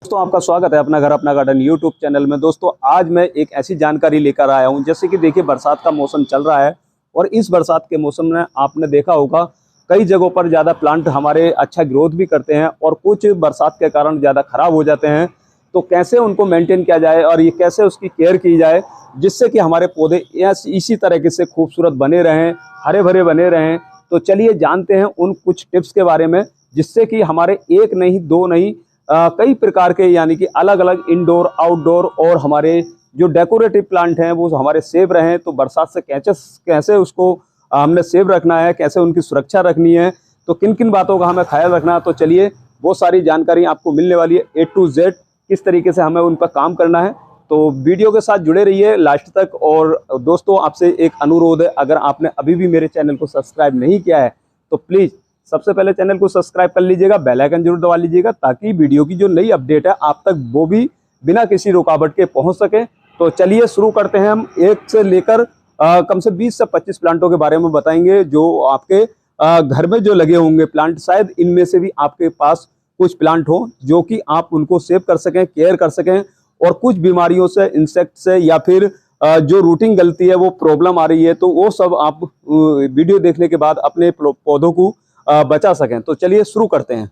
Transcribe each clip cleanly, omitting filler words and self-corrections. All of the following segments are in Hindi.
दोस्तों आपका स्वागत है अपना घर अपना गार्डन यूट्यूब चैनल में। दोस्तों आज मैं एक ऐसी जानकारी लेकर आया हूं, जैसे कि देखिए बरसात का मौसम चल रहा है और इस बरसात के मौसम में आपने देखा होगा कई जगहों पर ज़्यादा प्लांट हमारे अच्छा ग्रोथ भी करते हैं और कुछ बरसात के कारण ज़्यादा खराब हो जाते हैं। तो कैसे उनको मेंटेन किया जाए और ये कैसे उसकी केयर की जाए जिससे कि हमारे पौधे इसी तरीके से खूबसूरत बने रहें, हरे भरे बने रहें। तो चलिए जानते हैं उन कुछ टिप्स के बारे में जिससे कि हमारे एक नहीं दो नहीं कई प्रकार के यानी कि अलग अलग इंडोर आउटडोर और हमारे जो डेकोरेटिव प्लांट हैं वो हमारे सेव रहें। तो बरसात से कैसे उसको हमने सेव रखना है, कैसे उनकी सुरक्षा रखनी है, तो किन किन बातों का हमें ख्याल रखना है। तो चलिए वो सारी जानकारी आपको मिलने वाली है A to Z, किस तरीके से हमें उन पर काम करना है। तो वीडियो के साथ जुड़े रहिए लास्ट तक। और दोस्तों आपसे एक अनुरोध है, अगर आपने अभी भी मेरे चैनल को सब्सक्राइब नहीं किया है तो प्लीज़ सबसे पहले चैनल को सब्सक्राइब कर लीजिएगा, बेल आइकन जरूर दबा लीजिएगा ताकि वीडियो की जो नई अपडेट है आप तक वो भी बिना किसी रुकावट के पहुंच सके। तो चलिए शुरू करते हैं। हम एक से लेकर कम से 20 से 25 प्लांटों के बारे में बताएंगे जो आपके घर में जो लगे होंगे प्लांट, शायद इनमें से भी आपके पास कुछ प्लांट हो जो कि आप उनको सेव कर सकें, केयर कर सकें और कुछ बीमारियों से, इंसेक्ट से या फिर जो रूटिंग गलती है वो प्रॉब्लम आ रही है तो वो सब आप वीडियो देखने के बाद अपने पौधों को बचा सकें। तो चलिए शुरू करते हैं।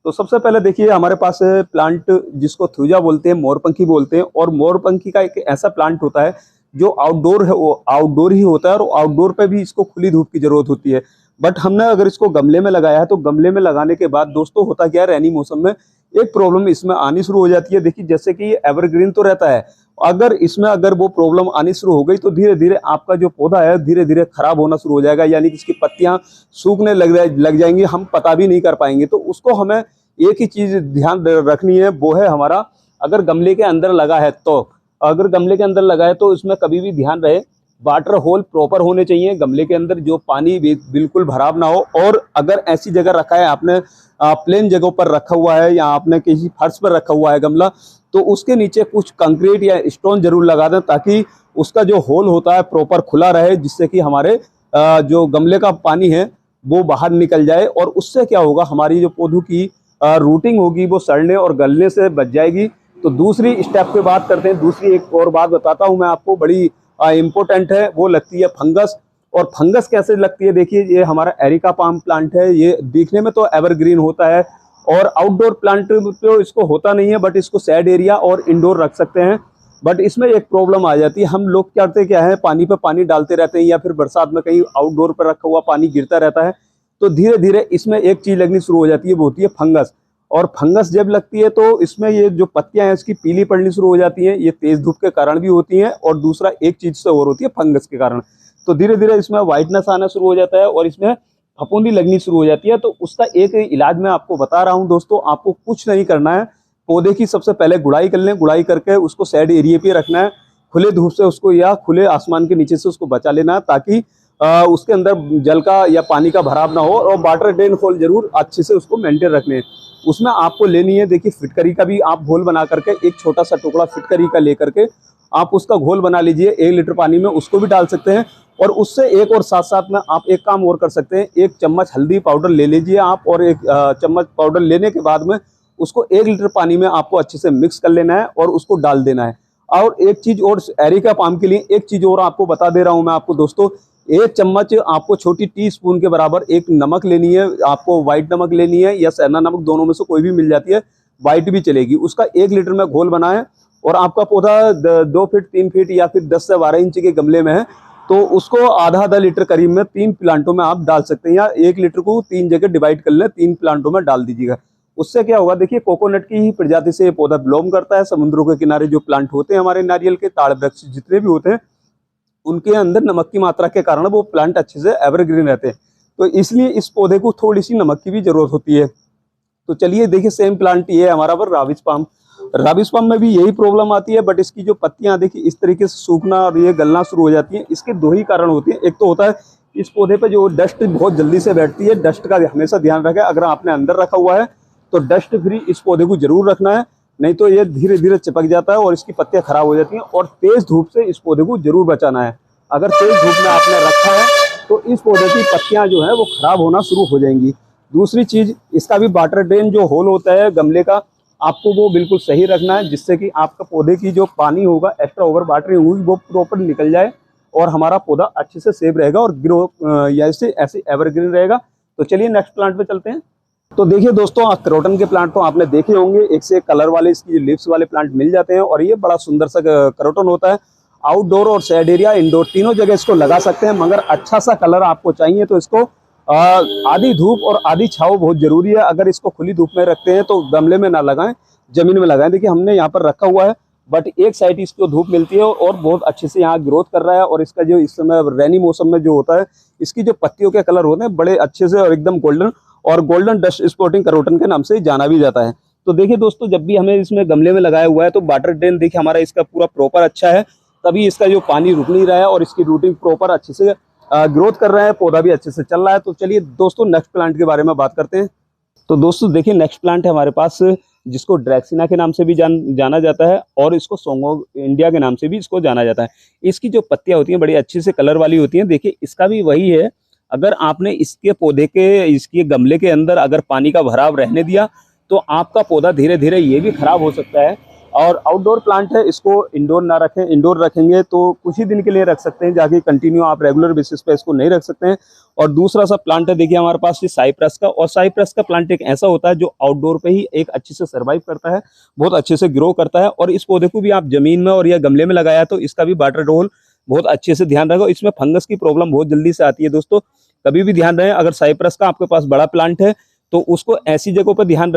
तो सबसे पहले देखिए हमारे पास प्लांट जिसको थूजा बोलते हैं, मोरपंखी बोलते हैं। और मोरपंखी का एक ऐसा प्लांट होता है जो आउटडोर है, वो आउटडोर ही होता है और आउटडोर पे भी इसको खुली धूप की जरूरत होती है। बट हमने अगर इसको गमले में लगाया है तो गमले में लगाने के बाद दोस्तों होता क्या है, रेनी मौसम में एक प्रॉब्लम इसमें आनी शुरू हो जाती है। देखिए जैसे कि ये एवरग्रीन तो रहता है, अगर वो प्रॉब्लम आनी शुरू हो गई तो धीरे धीरे आपका जो पौधा है धीरे धीरे खराब होना शुरू हो जाएगा, यानी कि इसकी पत्तियां सूखने लग जाएंगी, हम पता भी नहीं कर पाएंगे। तो उसको हमें एक ही चीज ध्यान रखनी है, वो है हमारा अगर गमले के अंदर लगा है तो इसमें कभी भी ध्यान रहे वाटर होल प्रॉपर होने चाहिए गमले के अंदर, जो पानी बिल्कुल भराव ना हो। और अगर ऐसी जगह रखा है आपने, प्लेन जगहों पर रखा हुआ है या आपने किसी फर्श पर रखा हुआ है गमला, तो उसके नीचे कुछ कंक्रीट या स्टोन जरूर लगा दें ताकि उसका जो होल होता है प्रॉपर खुला रहे, जिससे कि हमारे जो गमले का पानी है वो बाहर निकल जाए। और उससे क्या होगा, हमारी जो पौधों की रूटिंग होगी वो सड़ने और गलने से बच जाएगी। तो दूसरी स्टेप पे बात करते हैं। दूसरी एक और बात बताता हूँ मैं आपको, बड़ी इम्पोर्टेंट है, वो लगती है फंगस। और फंगस कैसे लगती है, देखिए ये हमारा एरिका पाम प्लांट है, ये दिखने में तो एवरग्रीन होता है और आउटडोर प्लांट तो इसको होता नहीं है, बट इसको शेड एरिया और इंडोर रख सकते हैं। बट इसमें एक प्रॉब्लम आ जाती है, हम लोग करते क्या है, पानी पे पानी डालते रहते हैं या फिर बरसात में कहीं आउटडोर पर रखा हुआ पानी गिरता रहता है, तो धीरे धीरे इसमें एक चीज लगनी शुरू हो जाती है, वो होती है फंगस। और फंगस जब लगती है तो इसमें ये जो पत्तियां हैं इसकी पीली पड़नी शुरू हो जाती हैं। ये तेज धूप के कारण भी होती हैं और दूसरा एक चीज से और होती है फंगस के कारण। तो धीरे धीरे इसमें व्हाइटनेस आना शुरू हो जाता है और इसमें फफूंदी लगनी शुरू हो जाती है। तो उसका एक इलाज मैं आपको बता रहा हूं दोस्तों, आपको कुछ नहीं करना है, पौधे की सबसे पहले गुड़ाई कर लें, गुड़ाई करके उसको शेड एरिया पे रखना है, खुले धूप से उसको या खुले आसमान के नीचे से उसको बचा लेना है ताकि उसके अंदर जल का या पानी का भराव ना हो। और वाटर ड्रेन होल जरूर अच्छे से उसको मेंटेन रखने हैं। उसमें आपको लेनी है, देखिए फिटकरी का भी आप घोल बना करके, एक छोटा सा टुकड़ा फिटकरी का लेकर के आप उसका घोल बना लीजिए 1 लीटर पानी में, उसको भी डाल सकते हैं। और उससे एक और साथ में आप एक काम और कर सकते हैं, 1 चम्मच हल्दी पाउडर ले लीजिए आप और 1 चम्मच पाउडर लेने के बाद में उसको 1 लीटर पानी में आपको अच्छे से मिक्स कर लेना है और उसको डाल देना है। और एक चीज और, एरिका पाम के लिए एक चीज और आपको बता दे रहा हूं मैं आपको दोस्तों, 1 चम्मच आपको छोटी टीस्पून के बराबर एक नमक लेनी है, आपको व्हाइट नमक लेनी है या सेंधा नमक, दोनों में से कोई भी मिल जाती है, व्हाइट भी चलेगी। उसका 1 लीटर में घोल बनाए और आपका पौधा 2 फीट 3 फीट या फिर 10 से 12 इंच के गमले में है तो उसको आधा लीटर करीब में 3 प्लांटों में आप डाल सकते हैं, या 1 लीटर को 3 जगह डिवाइड कर लें, 3 प्लांटों में डाल दीजिएगा। उससे क्या होगा, देखिए कोकोनट की ही प्रजाति से ये पौधा बिलोंग करता है। समुद्रों के किनारे जो प्लांट होते हैं हमारे, नारियल के ताड़ वृक्ष जितने भी होते हैं, उनके अंदर नमक की मात्रा के कारण वो प्लांट अच्छे से एवरग्रीन रहते हैं। तो इसलिए इस पौधे को थोड़ी सी नमक की भी जरूरत होती है। तो चलिए देखिए सेम प्लांट ये है हमारा पर राबिस पाम। राबिस पाम में भी यही प्रॉब्लम आती है, बट इसकी जो पत्तियां देखिए इस तरीके से सूखना और ये गलना शुरू हो जाती हैं। इसके 2 ही कारण होते हैं, एक तो होता है इस पौधे पे जो डस्ट बहुत जल्दी से बैठती है, डस्ट का हमेशा ध्यान रखें। अगर आपने अंदर रखा हुआ है तो डस्ट फ्री इस पौधे को जरूर रखना है, नहीं तो ये धीरे धीरे चिपक जाता है और इसकी पत्तियां खराब हो जाती हैं। और तेज धूप से इस पौधे को जरूर बचाना है। अगर तेज धूप में आपने रखा है तो इस पौधे की पत्तियां जो है वो खराब होना शुरू हो जाएंगी। दूसरी चीज, इसका भी वाटर ड्रेन जो होल होता है गमले का, आपको वो बिल्कुल सही रखना है, जिससे कि आपका पौधे की जो पानी होगा, एक्स्ट्रा ओवर वाटरिंग हुई, वो प्रॉपर निकल जाए और हमारा पौधा अच्छे से सेव रहेगा और ग्रो ऐसे एवरग्रीन रहेगा। तो चलिए नेक्स्ट प्लांट पे चलते हैं। तो देखिए दोस्तों, क्रोटन के प्लांट तो आपने देखे होंगे, एक से एक कलर वाले इसकी लिव्स वाले प्लांट मिल जाते हैं और ये बड़ा सुंदर सा क्रोटन होता है। आउटडोर और शेड एरिया, इंडोर तीनों जगह इसको लगा सकते हैं, मगर अच्छा सा कलर आपको चाहिए तो इसको आधी धूप और आधी छांव बहुत जरूरी है। अगर इसको खुली धूप में रखते हैं तो गमले में ना लगाएं, जमीन में लगाएं। देखिए हमने यहाँ पर रखा हुआ है, बट एक साइड इसको धूप मिलती है और बहुत अच्छे से यहाँ ग्रोथ कर रहा है। और इसका जो इस समय रेनी मौसम में जो होता है, इसकी जो पत्तियों के कलर होते हैं बड़े अच्छे से और एकदम गोल्डन, और गोल्डन डस्ट स्पॉटिंग क्रोटन के नाम से जाना भी जाता है। तो देखिए दोस्तों, जब भी हमें इसमें गमले में लगाया हुआ है तो वाटर ड्रेन देखिए हमारा इसका पूरा प्रॉपर अच्छा है, तभी इसका जो पानी रुक नहीं रहा है और इसकी रूटिंग प्रॉपर अच्छे से ग्रोथ कर रहा है, पौधा भी अच्छे से चल रहा है। तो चलिए दोस्तों नेक्स्ट प्लांट के बारे में बात करते हैं। तो दोस्तों देखिए, नेक्स्ट प्लांट है हमारे पास, जिसको ड्रैक्सिना के नाम से भी जाना जाता है और इसको सॉन्ग ऑफ इंडिया के नाम से भी इसको जाना जाता है। इसकी जो पत्तियां होती हैं बड़ी अच्छी से कलर वाली होती हैं। देखिए इसका भी वही है, अगर आपने इसके पौधे के, इसके गमले के अंदर अगर पानी का भराव रहने दिया तो आपका पौधा धीरे धीरे ये भी खराब हो सकता है। और आउटडोर प्लांट है, इसको इंडोर ना रखें, इंडोर रखेंगे तो कुछ ही दिन के लिए रख सकते हैं, जाके कंटिन्यू आप रेगुलर बेसिस पे इसको नहीं रख सकते हैं। और दूसरा सा प्लांट है देखिए हमारे पास ये साइप्रस का, और साइप्रस का प्लांट एक ऐसा होता है जो आउटडोर पे ही एक अच्छे से सर्वाइव करता है, बहुत अच्छे से ग्रो करता है। और इस पौधे को भी आप जमीन में और या गमले में लगाया तो इसका भी वाटर रोल बहुत अच्छे से ध्यान रखो। इसमें फंगस की प्रॉब्लम बहुत जल्दी से आती है दोस्तों, कभी भी ध्यान रहे अगर साइप्रस का आपके पास बड़ा प्लांट है तो उसको ऐसी जगहों पर ध्यान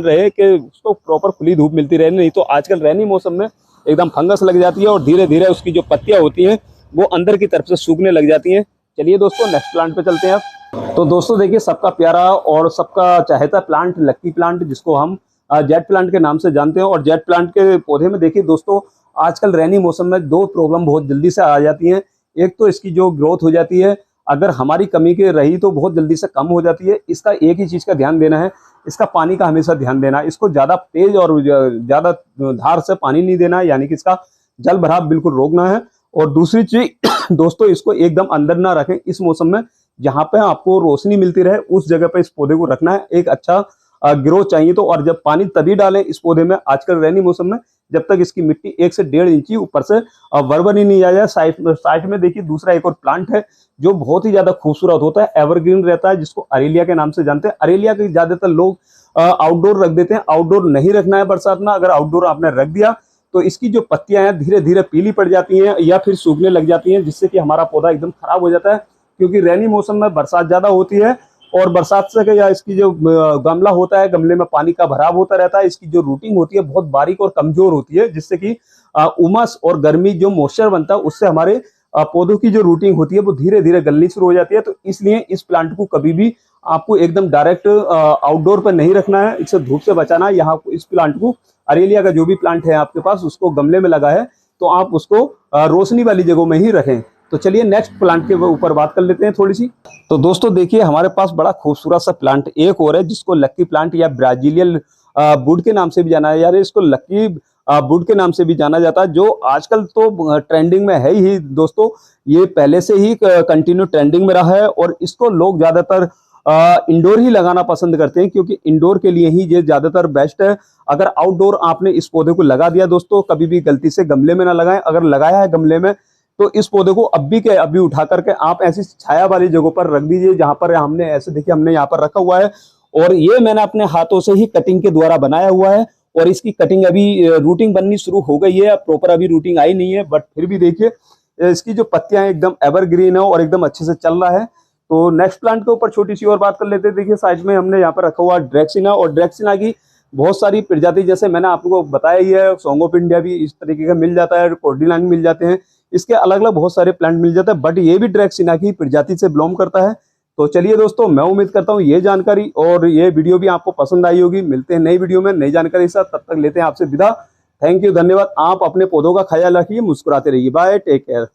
रहे कि उसको प्रॉपर खुली धूप मिलती रहे, नहीं तो आजकल रेनी मौसम में एकदम फंगस लग जाती है और धीरे धीरे उसकी जो पत्तियां होती हैं वो अंदर की तरफ से सूखने लग जाती हैं। चलिए दोस्तों नेक्स्ट प्लांट पे चलते हैं अब। तो दोस्तों देखिए, सबका प्यारा और सबका चाहता प्लांट लक्की प्लांट, जिसको हम जेट प्लांट के नाम से जानते हैं। और जेट प्लांट के पौधे में देखिए दोस्तों, आजकल रेनी मौसम में दो प्रॉब्लम बहुत जल्दी से आ जाती हैं। एक तो इसकी जो ग्रोथ हो जाती है, अगर हमारी कमी की रही तो बहुत जल्दी से कम हो जाती है। इसका एक ही चीज़ का ध्यान देना है, इसका पानी का हमेशा ध्यान देना। इसको ज़्यादा तेज और ज़्यादा धार से पानी नहीं देना है, यानी कि इसका जल भराव बिल्कुल रोकना है। और दूसरी चीज दोस्तों, इसको एकदम अंदर ना रखें इस मौसम में, जहाँ पे आपको रोशनी मिलती रहे उस जगह पे इस पौधे को रखना है। एक अच्छा ग्रोथ चाहिए तो, और जब पानी तभी डालें इस पौधे में आजकल रेनी मौसम में, जब तक इसकी मिट्टी 1 से 1.5 इंची ऊपर से बरबर ही नहीं आ जाए। साइड में देखिए दूसरा एक और प्लांट है जो बहुत ही ज्यादा खूबसूरत होता है, एवरग्रीन रहता है, जिसको अरेलिया के नाम से जानते हैं। अरेलिया के ज्यादातर लोग आउटडोर रख देते हैं, आउटडोर नहीं रखना है बरसात में। अगर आउटडोर आपने रख दिया तो इसकी जो पत्तियां हैं धीरे धीरे पीली पड़ जाती हैं या फिर सूखने लग जाती हैं, जिससे कि हमारा पौधा एकदम खराब हो जाता है। क्योंकि रेनी मौसम में बरसात ज्यादा होती है और बरसात से या इसकी जो गमला होता है, गमले में पानी का भराव होता रहता है, इसकी जो रूटिंग होती है बहुत बारीक और कमजोर होती है, जिससे कि उमस और गर्मी जो मॉइस्चर बनता है उससे हमारे पौधों की जो रूटिंग होती है वो धीरे धीरे गलनी शुरू हो जाती है। तो इसलिए इस प्लांट को कभी भी आपको एकदम डायरेक्ट आउटडोर पर नहीं रखना है, इससे धूप से बचाना है। यहाँ इस प्लांट को, अरेलिया का जो भी प्लांट है आपके पास, उसको गमले में लगा है तो आप उसको रोशनी वाली जगहों में ही रखें। तो चलिए नेक्स्ट प्लांट के ऊपर बात कर लेते हैं थोड़ी सी। तो दोस्तों देखिए, हमारे पास बड़ा खूबसूरत सा प्लांट एक और है, जिसको लक्की प्लांट या ब्राजीलियन वुड के नाम से भी जाना है, यार इसको लक्की वुड के नाम से भी जाना जाता है, जो आजकल तो ट्रेंडिंग में है ही दोस्तों। ये पहले से ही कंटिन्यू ट्रेंडिंग में रहा है और इसको लोग ज्यादातर इंडोर ही लगाना पसंद करते हैं, क्योंकि इंडोर के लिए ही ये ज्यादातर बेस्ट है। अगर आउटडोर आपने इस पौधे को लगा दिया दोस्तों, कभी भी गलती से गमले में ना लगाएं। अगर लगाया है गमले में तो इस पौधे को अभी के अभी उठा करके आप ऐसी छाया वाली जगहों पर रख दीजिए, जहां पर हमने ऐसे देखिए हमने यहाँ पर रखा हुआ है, और ये मैंने अपने हाथों से ही कटिंग के द्वारा बनाया हुआ है। और इसकी कटिंग अभी रूटिंग बननी शुरू हो गई है, प्रॉपर अभी रूटिंग आई नहीं है, बट फिर भी देखिए इसकी जो पत्तियां एकदम एवरग्रीन है और एकदम अच्छे से चल रहा है। तो नेक्स्ट प्लांट के ऊपर छोटी सी और बात कर लेते हैं। देखिए साइड में हमने यहाँ पर रखा हुआ ड्रैक्सिना, और ड्रैक्सिना की बहुत सारी प्रजाति, जैसे मैंने आपको बताया ही है, सॉन्ग ऑफ इंडिया भी इस तरीके का मिल जाता है, कॉर्डिलाइन मिल जाते हैं, इसके अलग अलग बहुत सारे प्लांट मिल जाते हैं, बट ये भी ड्रैक्सिना की प्रजाति से बिलोंग करता है। तो चलिए दोस्तों, मैं उम्मीद करता हूँ ये जानकारी और ये वीडियो भी आपको पसंद आई होगी। मिलते हैं नई वीडियो में नई जानकारी के साथ, तब तक लेते हैं आपसे विदा। थैंक यू, धन्यवाद। आप अपने पौधों का ख्याल रखिए, मुस्कुराते रहिए। Bye, take care.